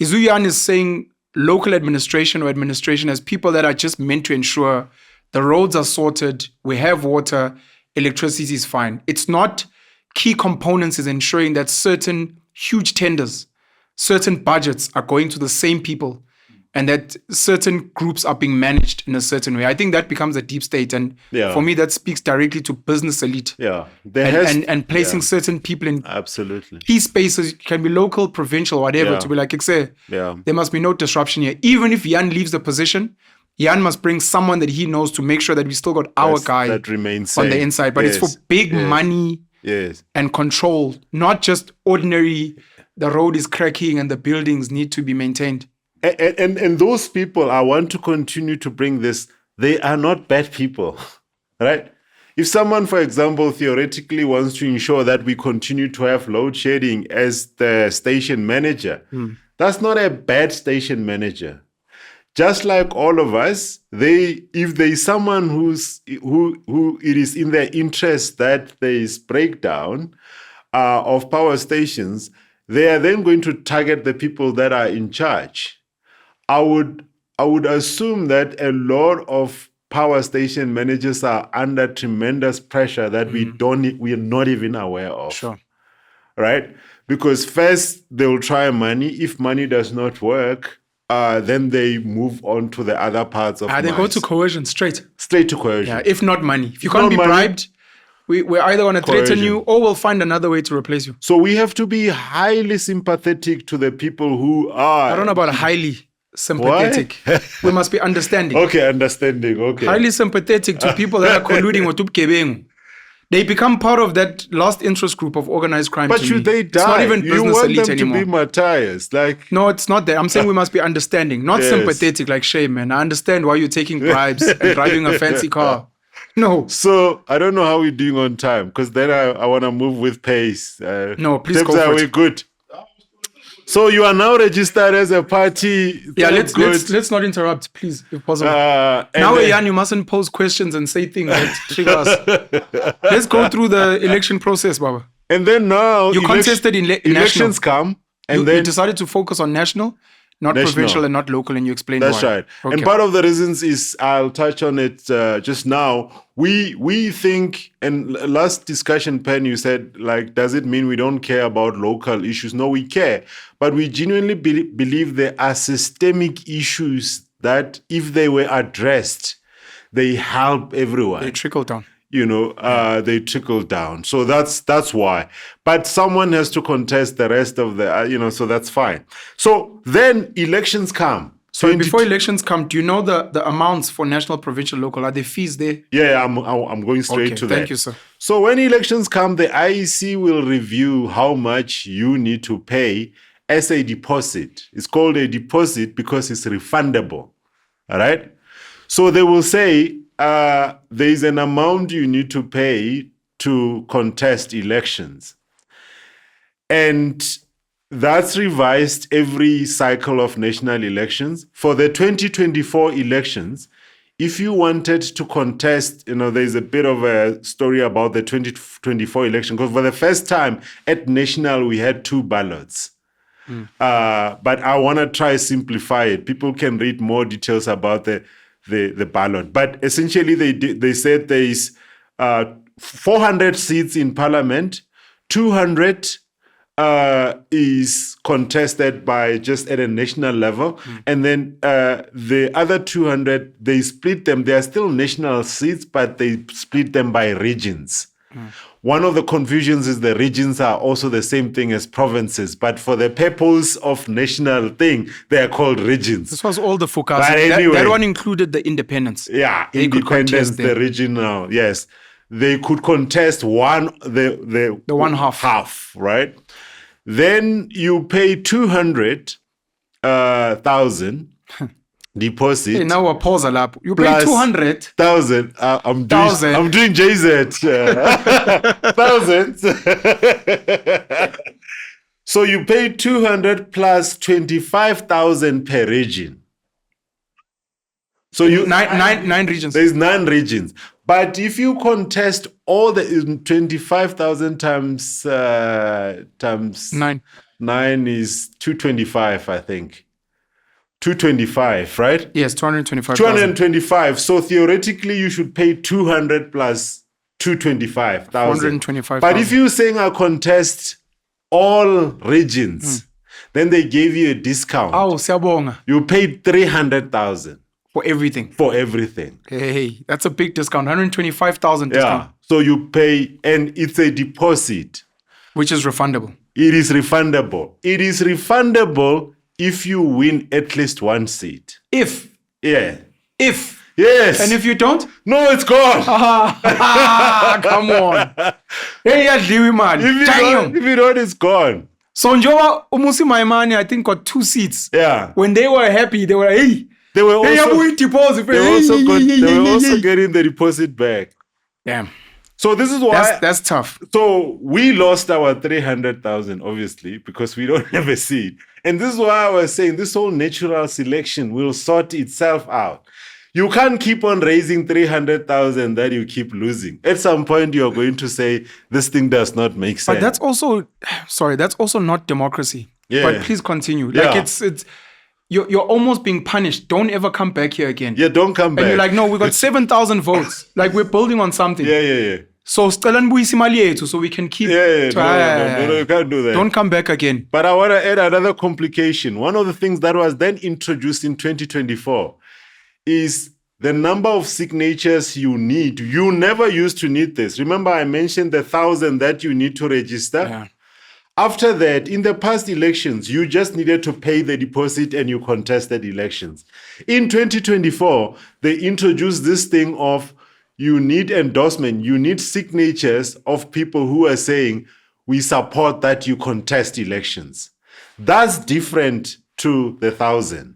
Izuyan is saying local administration or administration as people that are just meant to ensure the roads are sorted, we have water, electricity is fine. It's not key components is ensuring that certain huge tenders, certain budgets are going to the same people and that certain groups are being managed in a certain way. I think that becomes a deep state. And for me, that speaks directly to business elite. Yeah. And placing certain people in key spaces, can be local, provincial, whatever, to be like, there must be no disruption here. Even if Jan leaves the position, Jan must bring someone that he knows to make sure that we still got our guy that remains on the inside. But it's for big money and control, not just ordinary, the road is cracking and the buildings need to be maintained. And those people, I want to continue to bring this, they are not bad people, right? If someone, for example, theoretically wants to ensure that we continue to have load shedding as the station manager, that's not a bad station manager. Just like all of us, if there is someone who it is in their interest that there is breakdown of power stations, they are then going to target the people that are in charge. I would assume that a lot of power station managers are under tremendous pressure that we are not even aware of. Sure. Right? Because first they will try money. If money does not work, then they move on to the other parts of they go to coercion straight to coercion. Yeah, if not money. If you can't be bribed, we're either going to threaten you or we'll find another way to replace you. So we have to be highly sympathetic to the people who are... I don't know about highly sympathetic. We must be understanding. Okay, understanding. Okay. Highly sympathetic to people that are colluding with Tupkebengu. They become part of that lost interest group of organized crime. But should they die? It's not even business you want elite them anymore. To be martyrs. No, it's not that. I'm saying we must be understanding, not sympathetic like shame, man. I understand why you're taking bribes and driving a fancy car. No. So I don't know how we're doing on time because then I want to move with pace. No, please go for it. We're good. So you are now registered as a party. Yeah, let's not interrupt, please, if possible. Now, Jan, you mustn't pose questions and say things that trigger us. Let's go through the election process, Baba. And then now you contested in elections national. Come, and you decided to focus on national. Not provincial and not local, and you explained why. That's right. Okay. And part of the reasons is, I'll touch on it just now. We think, and last discussion, Pen, you said, like, does it mean we don't care about local issues? No, we care. But we genuinely believe there are systemic issues that, if they were addressed, they help everyone. They trickle down. They trickle down. So that's why. But someone has to contest the rest of the, so that's fine. So then elections come. So before elections come, do you know the amounts for national, provincial, local? Are the fees there? Yeah, I'm going straight to that. Thank you, sir. So when elections come, the IEC will review how much you need to pay as a deposit. It's called a deposit because it's refundable. All right? So they will say, there is an amount you need to pay to contest elections. And that's revised every cycle of national elections. For the 2024 elections, if you wanted to contest, there's a bit of a story about the 2024 election, because for the first time at national, we had 2 ballots. But I want to try to simplify it. People can read more details about the ballot. But essentially, they said there is 400 seats in parliament, 200 is contested by just at a national level, and then the other 200, they split them. They are still national seats, but they split them by regions. One of the confusions is the regions are also the same thing as provinces, but for the purpose of national thing, they are called regions. This was all the focus. Anyway, that one included the independence. Yeah, they independence, the regional, yes. They could contest the one half. Half, right? Then you pay 200,000 deposit. Hey, now we're pause lap. You pay 200,000. I'm doing JZ. Thousands. So you pay 200 plus 25,000 per region. So you nine regions. There's 9 regions. But if you contest all the 25,000 times 9 9 is 225, I think. 225, right? Yes, 225,000. 225. So theoretically, you should pay 200 plus 225,000. 425,000. But if you're saying I contest all regions, then they gave you a discount. Oh, siyabonga. You paid 300,000 For everything. for everything. Hey, that's a big discount. 125,000 discount. Yeah. So you pay, and it's a deposit. Which is refundable. It is refundable. It is refundable if you win at least one seat. If. Yeah. Yes. And if you don't? No, it's gone. Come on. Hey, yadliwe imali. If you don't, it's gone. So njoba umusi Maimane, I think, got 2 seats. Yeah. When they were happy, they were hey. They were also, deposit. they were also getting the deposit back. Damn. So this is why that's tough. So we lost our 300,000, obviously, because we don't have a seat. And this is why I was saying this whole natural selection will sort itself out. You can't keep on raising 300,000 that you keep losing. At some point, you're going to say this thing does not make sense. But that's also not democracy. Yeah. But please continue. Like it's you're almost being punished. Don't ever come back here again. Yeah, don't come back. And you're like, no, we got 7,000 votes. Like we're building on something. Yeah. So sicela nibuyise imali yethu so we can keep. No, you can't do that. Don't come back again. But I want to add another complication. One of the things that was then introduced in 2024 is the number of signatures you need. You never used to need this. Remember, I mentioned the 1,000 that you need to register. Yeah. After that, in the past elections, you just needed to pay the deposit and you contested elections. In 2024, they introduced this thing of you need endorsement, you need signatures of people who are saying, we support that you contest elections. That's different to the 1,000.